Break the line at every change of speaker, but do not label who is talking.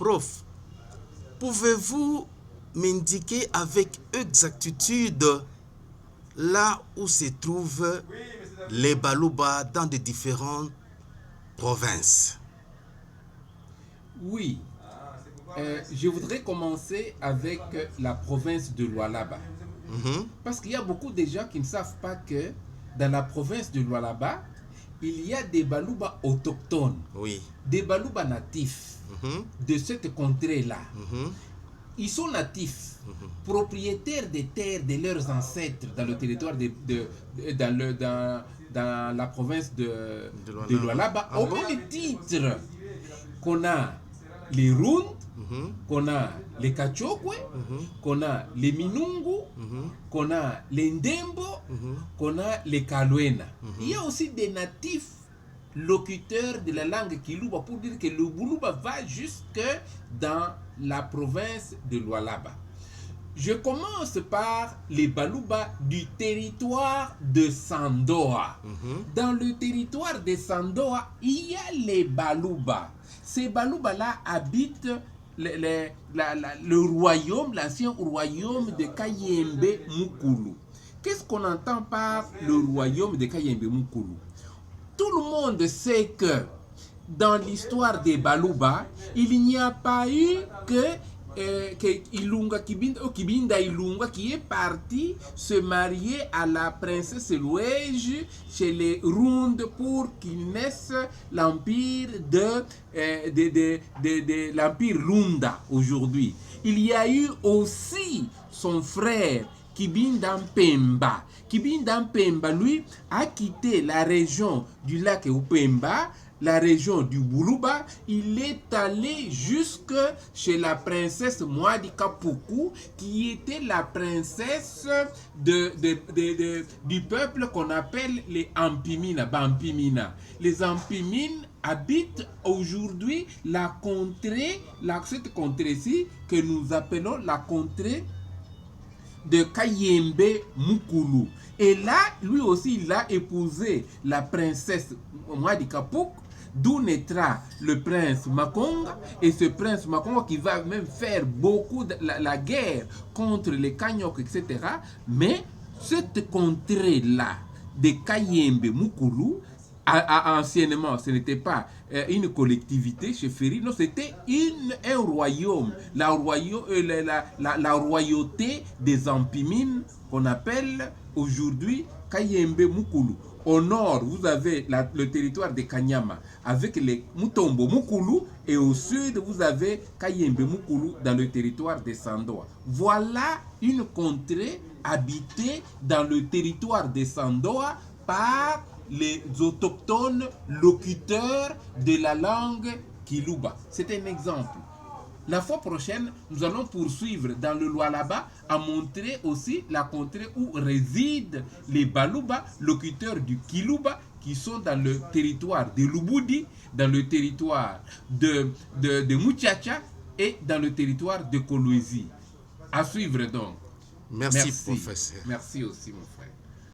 Prof, pouvez-vous m'indiquer avec exactitude là où se trouvent les Baluba dans les différentes provinces?
Oui. Je voudrais commencer avec la province de Lualaba. Parce qu'il y a beaucoup de gens qui ne savent pas que dans la province de Lualaba, il y a des Baluba autochtones,
Oui.
des Baluba natifs de cette contrée-là. Ils sont natifs, propriétaires des terres de leurs ancêtres dans le territoire dans la province de Lualaba, au même titre qu'on a les Rund, qu'on a les Kachokwe, qu'on a les Minungu, qu'on a les Ndembo, qu'on a les Kaluena. Il y a aussi des natifs locuteurs de la langue Kiluba pour dire que le Buluba va jusque dans la province de Lualaba. Je commence par les Baluba du territoire de Sandoa. Dans le territoire de Sandoa, il y a les Baluba. Ces Baluba-là habitent le royaume, l'ancien royaume de Kayembe Mukulu. Qu'est-ce qu'on entend par le royaume de Kayembe Mukulu? Tout le monde sait que dans l'histoire des Baluba, il n'y a pas eu que Ilunga Kibinda Ilunga qui est parti se marier à la princesse Louège chez les Rund pour qu'il naisse l'empire de l'empire Lunda aujourd'hui. Il y a eu aussi son frère Kibinda Mpemba. Kibinda Mpemba, lui, a quitté la région du lac Upemba, la région du Buluba. Il est allé jusque chez la princesse Mwadi Kapuku, qui était la princesse du peuple qu'on appelle les Ampimina, Bampimina. Les Ampimines habitent aujourd'hui cette contrée-ci que nous appelons la contrée de Kayembe Mukulu. Et là, lui aussi, il a épousé la princesse Mwadi Kapuk, d'où naîtra le prince Makonga, et ce prince Makonga qui va même faire beaucoup de la guerre contre les Kanyok, etc. Mais cette contrée-là de Kayembe Mukulu, anciennement, ce n'était pas une collectivité chez Ferry, non, c'était un royaume, la royauté des Ampimines, qu'on appelle aujourd'hui Kayembe Mukulu. Au nord, vous avez le territoire de Kanyama avec les Mutombo Mukulu, et au sud, vous avez Kayembe Mukulu dans le territoire de Sandoa. Voilà une contrée habitée dans le territoire de Sandoa par les autochtones locuteurs de la langue Kiluba. C'est un exemple. La fois prochaine, nous allons poursuivre dans le Lualaba à montrer aussi la contrée où résident les Baluba, locuteurs du Kiluba, qui sont dans le territoire de Lubudi, dans le territoire de Muchacha et dans le territoire de Kolwezi. À suivre donc.
Merci, professeur.
Merci aussi, mon frère.